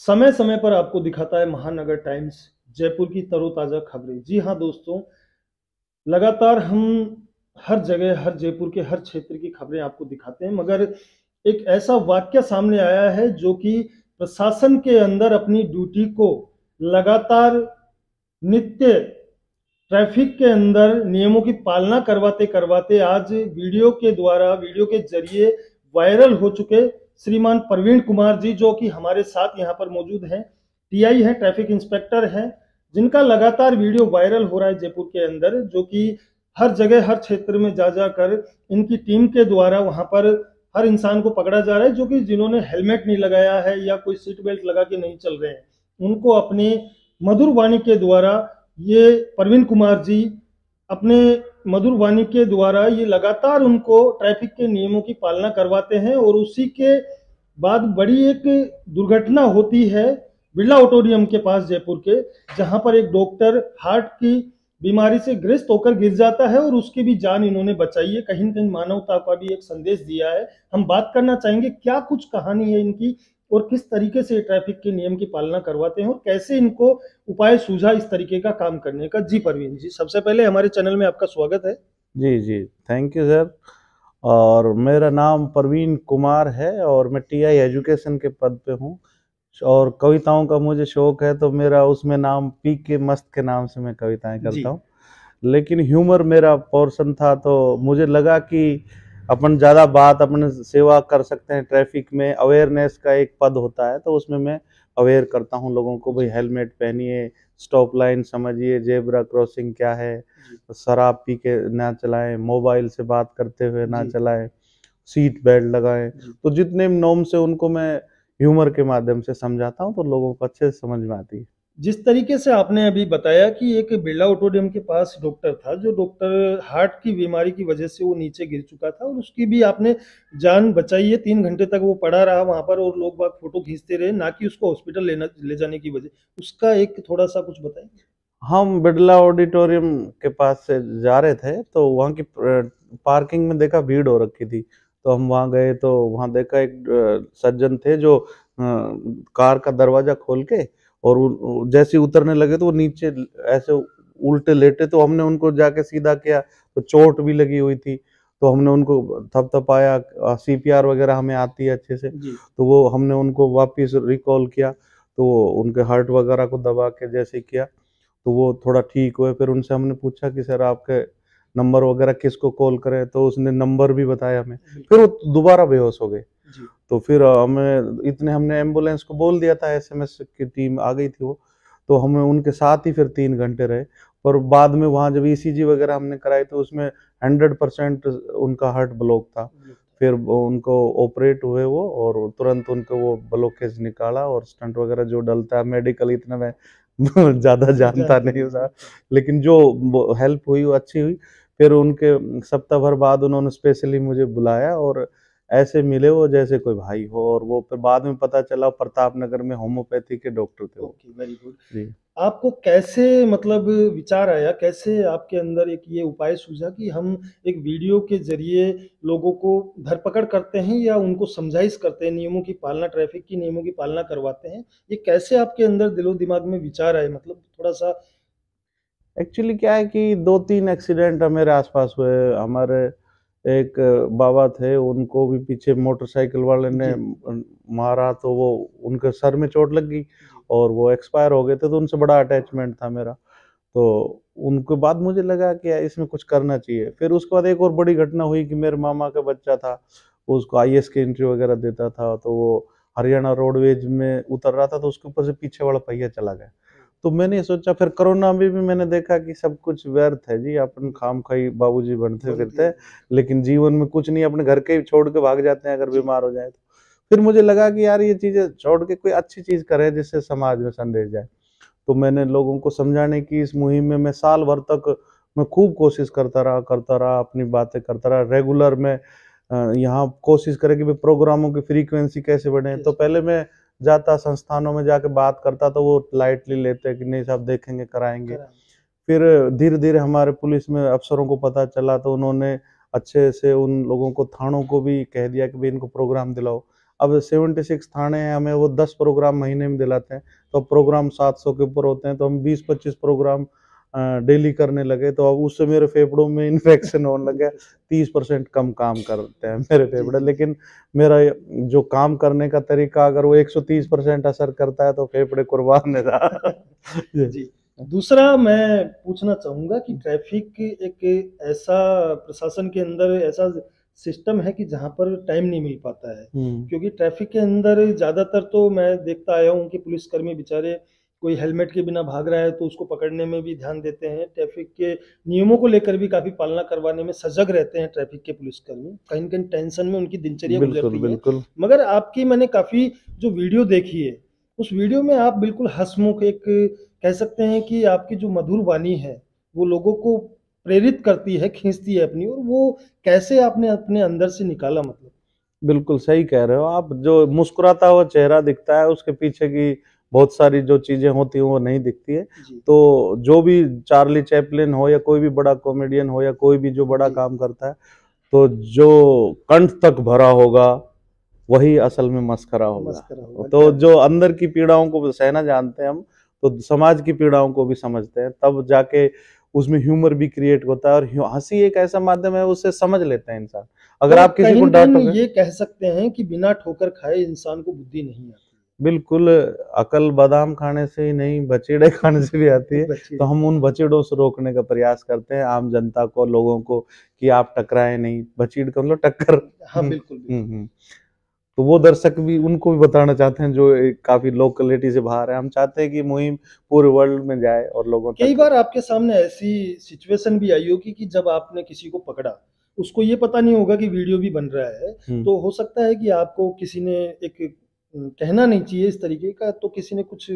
समय समय पर आपको दिखाता है महानगर टाइम्स, जयपुर की तरोताज़ा खबरें। जी हाँ दोस्तों, लगातार हम हर जगह, हर जयपुर के हर क्षेत्र की खबरें आपको दिखाते हैं, मगर एक ऐसा वाक़या सामने आया है जो कि प्रशासन के अंदर अपनी ड्यूटी को लगातार नित्य ट्रैफिक के अंदर नियमों की पालना करवाते-करवाते आज वीडियो के ज़रिए वायरल हो चुके श्रीमान प्रवीण कुमार जी, जो कि हमारे साथ यहाँ पर मौजूद हैं। टीआई हैं, ट्रैफिक इंस्पेक्टर हैं, जिनका लगातार वीडियो वायरल हो रहा है जयपुर के अंदर, जो कि हर जगह, हर क्षेत्र में जा कर इनकी टीम के द्वारा वहाँ पर हर इंसान को पकड़ा जा रहा है, जो कि जिन्होंने हेलमेट नहीं लगाया है या कोई सीट बेल्ट लगा के नहीं चल रहे हैं, उनको अपनी मधुर वाणी के द्वारा ये प्रवीण कुमार जी अपने मधुर वाणी के द्वारा ये लगातार उनको ट्रैफिक के नियमों की पालना करवाते हैं। और उसी के बाद बड़ी एक दुर्घटना होती है बिरला ऑडिटोरियम के पास जयपुर के, जहां पर एक डॉक्टर हार्ट की बीमारी से ग्रस्त होकर गिर जाता है और उसकी भी जान इन्होंने बचाई है। कहीं न कहीं मानवता का भी एक संदेश दिया है। हम बात करना चाहेंगे क्या कुछ कहानी है इनकी और किस तरीके से ट्रैफिक के नियम की पालना करवाते हैं और कैसे इनको उपाय सूझा इस तरीके का काम करने का। जी प्रवीण जी, सबसे पहले हमारे चैनल में आपका स्वागत है। जी जी, थैंक यू सर। और मेरा नाम प्रवीण कुमार है और मैं टीआई एजुकेशन के पद पे हूँ। और कविताओं का मुझे शौक है, तो मेरा उसमें नाम पी के मस्त के नाम से मैं कविताएं करता हूँ। लेकिन ह्यूमर मेरा पोर्शन था, तो मुझे लगा कि अपन ज़्यादा बात अपने सेवा कर सकते हैं। ट्रैफिक में अवेयरनेस का एक पद होता है, तो उसमें मैं अवेयर करता हूँ लोगों को, भाई हेलमेट पहनिए, स्टॉप लाइन समझिए, जेब्रा क्रॉसिंग क्या है, शराब पी के ना चलाएं, मोबाइल से बात करते हुए ना चलाएं, सीट बेल्ट लगाएं। तो जितने नॉर्म्स से उनको मैं ह्यूमर के माध्यम से समझाता हूँ, तो लोगों को अच्छे से समझ में आती है। जिस तरीके से आपने अभी बताया कि एक बिरला ऑडिटोरियम के पास डॉक्टर था, जो डॉक्टर हार्ट की बीमारी की वजह से वो नीचे गिर चुका था और उसकी भी आपने जान बचाई है। 3 घंटे तक वो पड़ा रहा वहाँ पर और लोग बाग फोटो खींचते रहे, ना कि उसको हॉस्पिटल ले जाने की वजह। उसका एक थोड़ा-सा कुछ बताएँगे? हम बिरला ऑडिटोरियम के पास से जा रहे थे, तो वहाँ की पार्किंग में देखा भीड़ हो रखी थी। तो हम वहाँ गए, तो वहाँ देखा एक सज्जन थे जो कार का दरवाजा खोल के और जैसे ही उतरने लगे तो वो नीचे ऐसे उल्टे लेटे, तो हमने उनको जाके सीधा किया, तो चोट भी लगी हुई थी। तो हमने उनको थपथपाया, सीपीआर वगैरह हमें आती है अच्छे से, तो वो हमने उनको वापस रिकॉल किया। तो उनके हार्ट वगैरह को दबा के जैसे किया, तो वो थोड़ा ठीक हुए। फिर उनसे हमने पूछा कि सर आपके नंबर वगैरह किसको कॉल करें, तो उसने नंबर भी बताया हमें। फिर वो दोबारा बेहोश हो गए। तो फिर हमने एम्बुलेंस को बोल दिया था, एसएमएस की टीम आ गई थी वो। तो हमें उनके साथ ही फिर 3 घंटे रहे। पर बाद में वहाँ जब ईसीजी वगैरह हमने कराई, तो उसमें 100% उनका हार्ट ब्लॉक था। फिर उनको ऑपरेट हुए वो, और तुरंत उनको वो ब्लॉकेज निकाला, और स्टंट वगैरह जो डलता है, मेडिकल इतना मैं ज़्यादा जानता नहीं था, लेकिन जो हेल्प हुई वो अच्छी हुई। फिर उनके सप्ताह भर बाद उन्होंने स्पेशली मुझे बुलाया, और ऐसे मिले वो जैसे कोई भाई हो। और वो फिर बाद में पता चला प्रताप नगर में होम्योपैथी के डॉक्टर थे वो। Okay, very good. जी। आपको कैसे मतलब विचार आया, कैसे आपके अंदर एक ये उपाय सूझा कि हम एक वीडियो के ज़रिए लोगों को धरपकड़ करते हैं या उनको समझाइश करते हैं, नियमों की पालना, ट्रैफिक की नियमों की पालना करवाते हैं? ये कैसे आपके अंदर दिलो-दिमाग में विचार आए, मतलब थोड़ा-सा? एक्चुअली क्या है कि 2-3 एक्सीडेंट मेरे आसपास हुए। हमारे एक बाबा थे, उनको भी पीछे मोटरसाइकिल वाले ने मारा, तो वो उनके सर में चोट लग गई और वो एक्सपायर हो गए थे। तो उनसे बड़ा अटैचमेंट था मेरा। तो उनके बाद मुझे लगा कि यार इसमें कुछ करना चाहिए। फिर उसके बाद एक और बड़ी घटना हुई कि मेरे मामा का बच्चा था, उसको आईएएस की इंटरव्यू वगैरह देता था, तो वो हरियाणा रोडवेज में उतर रहा था, तो उसके ऊपर से पीछे वाला पहिया चला गया। तो मैंने सोचा, फिर कोरोना में भी मैंने देखा कि सब कुछ व्यर्थ है जी, अपन खामखाई बाबूजी बनते फिरते हैं, लेकिन जीवन में कुछ नहीं, अपने घर के ही छोड़ के भाग जाते हैं अगर बीमार हो जाए तो। फिर मुझे लगा कि यार ये चीजें छोड़ के कोई अच्छी चीज करें जिससे समाज में संदेश जाए। तो मैंने लोगों को समझाने की इस मुहिम में मैं साल भर तक मैं खूब कोशिश करता रहा, अपनी बातें करता रहा। रेगुलर मैं यहाँ कोशिश करें कि भाई प्रोग्रामों की फ्रीक्वेंसी कैसे बढ़े। तो पहले मैं जाता, संस्थानों में जाके बात करता, तो वो लाइटली लेते कि नहीं साहब देखेंगे, कराएंगे। फिर धीरे धीरे हमारे पुलिस में अफसरों को पता चला, तो उन्होंने अच्छे से उन लोगों को, थानों को भी कह दिया कि भाई इनको प्रोग्राम दिलाओ। अब 76 थाने हैं, हमें वो 10 प्रोग्राम महीने में दिलाते हैं, तो प्रोग्राम 700 के ऊपर होते हैं, तो हम 20-25 प्रोग्राम डेली करने लगे, तो अब उससे मेरे फेफड़ों में इन्फेक्शन होने लग गया। 30% कम काम करते हैं मेरे फेफड़े, लेकिन मेरा जो काम करने का तरीका, अगर वो 130% असर करता है तो फेफड़े कुर्बान है। जी। दूसरा मैं पूछना चाहूँगा कि ट्रैफ़िक एक ऐसा प्रशासन के अंदर ऐसा सिस्टम है कि जहाँ पर टाइम नहीं मिल पाता है। क्योंकि ट्रैफ़िक के अंदर ज़्यादातर तो मैं देखता आया हूँ कि पुलिसकर्मी बेचारे कोई हेलमेट के बिना भाग रहा है तो उसको पकड़ने में भी ध्यान देते हैं। ट्रैफ़िक के नियमों को लेकर भी काफ़ी पालना करवाने में सजग रहते हैं ट्रैफ़िक के पुलिसकर्मी। कहीं न कहीं टेंशन में उनकी दिनचर्या बिल्कुल, गुज़रती है। बिल्कुल। मगर आपकी मैंने काफ़ी जो वीडियो देखी है, उस वीडियो में आप बिल्कुल हँसमुख एक कह सकते हैं कि आपकी जो मधुर वाणी है, वो लोगों को प्रेरित करती है, खींचती है अपनी ओर। वो कैसे आपने अपने अंदर से निकाला मतलब? बिल्कुल सही कह रहे हो आप। जो मुस्कुराता हुआ चेहरा दिखता है, उसके पीछे की बहुत सारी जो चीज़ें होती हैं वो नहीं दिखती है। जी, तो जो भी चार्ली चैपलिन हो या कोई भी बड़ा कॉमेडियन हो या कोई भी जो बड़ा जी, काम करता है, तो जो कंठ तक भरा होगा, वही असल में मस्खरा होगा। मस्करा होगा, तो क्या जो बात है! अंदर की पीड़ाओं को सहना जानते हैं हम, तो समाज की पीड़ाओं को भी समझते हैं, तब जाके उसमें ह्यूमर भी क्रिएट होता है, और हँसी एक ऐसा माध्यम है, उससे समझ लेते हैं इंसान। अगर और आप किसी कहीं को न कहीं डाँटोगे, ये कह सकते हैं कि बिना ठोकर खाए इंसान को बुद्धि नहीं आती बिल्कुल, अकल बादाम खाने से ही नहीं, बचीड़े खाने से भी आती है। है। तो बचिए हम उन बचीड़ों से रोकने का प्रयास करते हैं, आम जनता को, लोगों को, कि आप टकराएँ नहीं, बचीड़ का मतलब टक्कर। हाँ, हुँ, बिल्कुल, हुँ, बिल्कुल। हुँ। तो वो दर्शक भी, उनको भी बताना चाहते हैं जो काफ़ी लोकेलिटी से बाहर है। हम चाहते हैं कि मुहिम पूरे वर्ल्ड में जाए और लोगों कई तक। बार आपके सामने ऐसी सिचुएशन भी आई होगी कि जब आपने किसी को पकड़ा, उसको ये पता नहीं होगा कि वीडियो भी बन रहा है, हुँ। तो हो सकता है कि आपको किसी ने एक कहना नहीं चाहिए इस तरीके का, तो किसी ने कुछ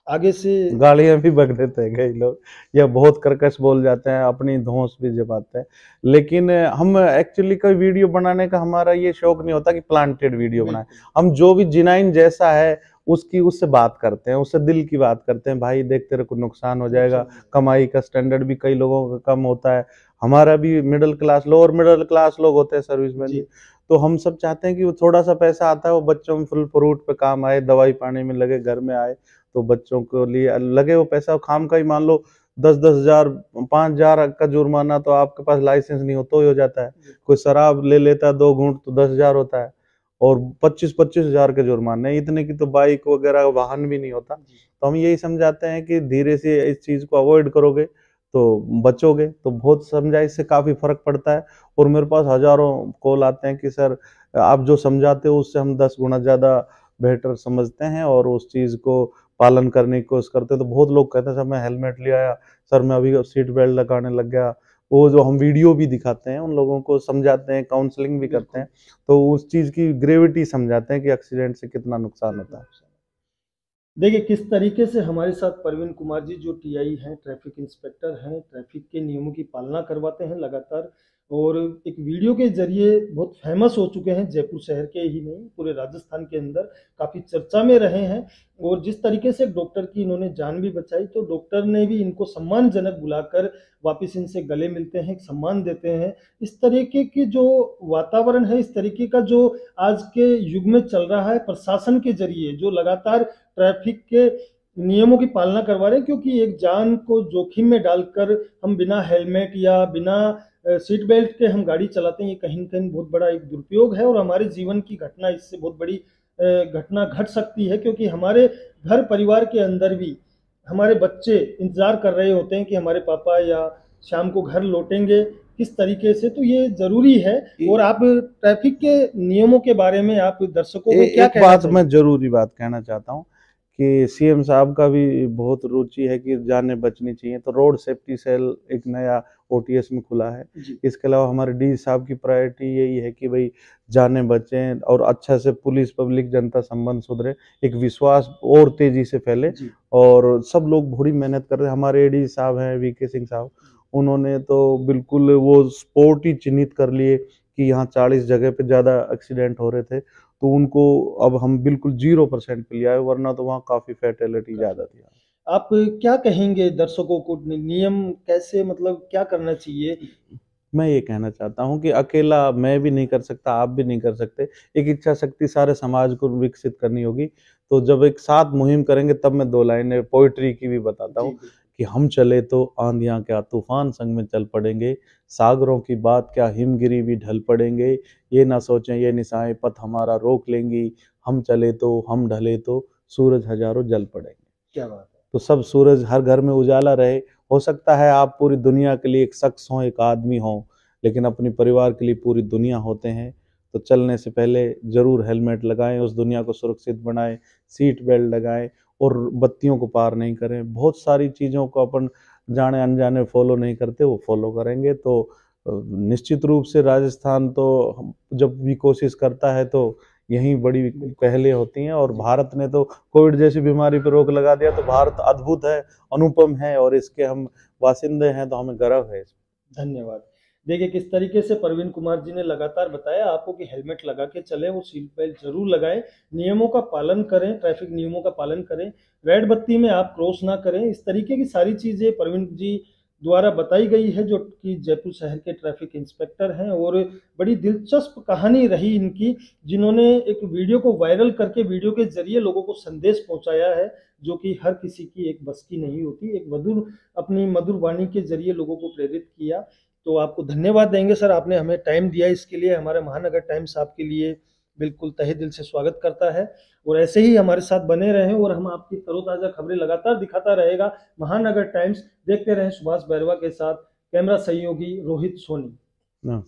आगे से गालियाँ भी बक देते हैं कई लोग, या बहुत कर्कश बोल जाते हैं, अपनी धौंस भी जमाते हैं। लेकिन हम एक्चुअली कोई वीडियो बनाने का हमारा ये शौक नहीं होता कि प्लांटेड वीडियो बनाएँ। बिल्कुल, हम जो भी जेन्युइन जैसा है, उसकी उससे बात करते हैं, उससे दिल की बात करते हैं, भाई देख तेरे को नुकसान हो जाएगा, नुकसान हो जाएगा। कमाई का स्टैंडर्ड भी कई लोगों का कम होता है। हमारा भी middle class, lower middle class लोग होते हैं सर्विसमैन भी। जी, तो हम सब चाहते हैं कि वो थोड़ा-सा पैसा आता है, वो बच्चों में फल फ्रूट पे काम आए, दवाई-पानी में लगे, घर में आए। तो बच्चों को लिए लगे वो पैसा खाम का ही, मान लो 10-10 हज़ार, 5,000 का जुर्माना, तो आपके पास लाइसेंस नहीं हो तो ही हो जाता है। बिल्कुल। कोई शराब ले लेता है 2 घूँट तो 10,000 होता है, और 25-25 हज़ार के जुर्माने, इतने की तो बाइक वगैरह वाहन भी नहीं होता। जी, तो हम यही समझाते हैं कि धीरे से इस चीज़ को अवॉइड करोगे तो बचोगे, तो बहुत समझाइश से काफ़ी फ़र्क पड़ता है। और मेरे पास हज़ारों कॉल आते हैं कि सर, आप जो समझाते हो उससे हम 10 गुना ज़्यादा बेहतर समझते हैं और उस चीज़ को पालन करने की कोशिश करते हैं। तो बहुत लोग कहते हैं सर मैं हेलमेट ले आया, सर मैं अभी सीट बेल्ट लगाने लग गया। वो जो हम वीडियो भी दिखाते हैं, उन लोगों को समझाते हैं, काउंसलिंग भी करते बिल्कुल। हैं, तो उस चीज़ की ग्रेविटी समझाते हैं कि एक्सीडेंट से कितना नुकसान होता कितना है। नुकसान देखिए, किस तरीके से हमारे साथ परवीन कुमार जी जो टीआई हैं, ट्रैफ़िक इंस्पेक्टर हैं, ट्रैफ़िक के नियमों की पालना करवाते हैं लगातार और एक वीडियो के ज़रिए बहुत फ़ेमस हो चुके हैं, जयपुर शहर के ही नहीं, पूरे राजस्थान के अंदर काफ़ी चर्चा में रहे हैं और जिस तरीके से एक डॉक्टर की इन्होंने जान भी बचाई, तो डॉक्टर ने भी इनको सम्मानजनक बुलाकर वापस इनसे गले मिलते हैं, एक सम्मान देते हैं। इस तरीके की जो वातावरण है, इस तरीके का जो आज के युग में चल रहा है, प्रशासन के ज़रिए जो लगातार ट्रैफिक के नियमों की पालना करवा रहे हैं क्योंकि एक जान को जोखिम में डालकर हम बिना हेलमेट या बिना सीट बेल्ट के हम गाड़ी चलाते हैं, ये कहीं न कहीं बहुत बड़ा एक दुरुपयोग है और हमारे जीवन की घटना इससे बहुत बड़ी घटना घट सकती है क्योंकि हमारे घर परिवार के अंदर भी हमारे बच्चे इंतज़ार कर रहे होते हैं कि हमारे पापा या शाम को घर लौटेंगे, किस तरीके से, तो ये ज़रूरी है ए और आप ट्रैफिक के नियमों के बारे में आप दर्शकों ए को क्या एक कहना बात मैं चाहेंगे? ज़रूरी बात कहना चाहता हूँ कि सीएम साहब का भी बहुत रुचि है कि जानें बचनी चाहिए, तो रोड सेफ्टी सेल एक नया ओटीएस में खुला है। जी, इसके अलावा हमारे डी साहब की प्रायोरिटी यही है कि भई जानें बचें और अच्छा से पुलिस पब्लिक जनता संबंध सुधरे, एक विश्वास और तेज़ी से फैले, जी। और सब लोग बड़ी मेहनत कर रहे हैं। हमारे एडी साहब हैं वीके सिंह साहब, उन्होंने तो बिल्कुल वो स्पॉट ही चिन्हित कर लिए कि यहाँ 40 जगह पे ज़्यादा एक्सीडेंट हो रहे थे। तो उनको अब हम बिल्कुल 0% पे ले आए, वरना तो वहाँ काफ़ी फैटेलिटी काफ़ी। ज़्यादा थी। आप क्या कहेंगे दर्शकों को नियम कैसे मतलब क्या करना चाहिए? मैं ये कहना चाहता हूँ कि अकेला मैं भी नहीं कर सकता, आप भी नहीं कर सकते। एक इच्छा शक्ति सारे समाज को विकसित करनी होगी। तो जब एक साथ मुहिम करेंगे तब मैं 2 लाइनें पोएट्री की भी बताता जी हूँ बिल्कुल। कि हम चले तो आंधियाँ क्या तूफान संग में चल पड़ेंगे, सागरों की बात क्या हिमगिरी भी ढल पड़ेंगे, ये ना सोचें ये निशाएं पथ हमारा रोक लेंगी, हम चले तो हम ढले तो सूरज हजारों जल पड़ेंगे। क्या बात है। तो सब सूरज हर घर में उजाला रहे। हो सकता है आप पूरी दुनिया के लिए एक शख्स हो, एक आदमी हो, लेकिन अपने परिवार के लिए पूरी दुनिया होते हैं। तो चलने से पहले जरूर हेलमेट लगाएं, उस दुनिया को सुरक्षित बनाएं, सीट बेल्ट लगाएं और बत्तियों को पार नहीं करें। बहुत सारी चीज़ों को अपन जाने अनजाने फॉलो नहीं करते, वो फॉलो करेंगे तो निश्चित रूप से राजस्थान तो जब भी कोशिश करता है तो यही बड़ी बिल्कुल। पहले होती हैं। और जी। भारत ने तो कोविड जैसी बीमारी पर रोक लगा दिया। तो भारत अद्भुत है, अनुपम है और इसके हम वासिंदे हैं, तो हमें गर्व है। धन्यवाद। देखिए किस तरीके से प्रवीण कुमार जी ने लगातार बताया आपको कि हेलमेट लगा के चलें और सीट बेल्ट जरूर लगाएं, नियमों का पालन करें, ट्रैफिक नियमों का पालन करें, रेड बत्ती में आप क्रॉस ना करें। इस तरीके की सारी चीज़ें प्रवीण जी द्वारा बताई गई है, जो कि जयपुर शहर के ट्रैफिक इंस्पेक्टर हैं। और बड़ी दिलचस्प कहानी रही इनकी, जिन्होंने एक वीडियो को वायरल करके वीडियो के जरिए लोगों को संदेश पहुंचाया है, जो कि हर किसी की एक बस की नहीं होती। एक मधुर अपनी मधुर वाणी के जरिए लोगों को प्रेरित किया। तो आपको धन्यवाद देंगे सर, आपने हमें टाइम दिया इसके लिए। हमारा महानगर टाइम्स आपके लिए बिल्कुल तहे दिल से स्वागत करता है, और ऐसे ही हमारे साथ बने रहें और हम आपकी तरोताज़ा खबरें लगातार दिखाता रहेगा महानगर टाइम्स। देखते रहें सुभाष बैरवा के साथ, कैमरा सहयोगी रोहित सोनी। हाँ।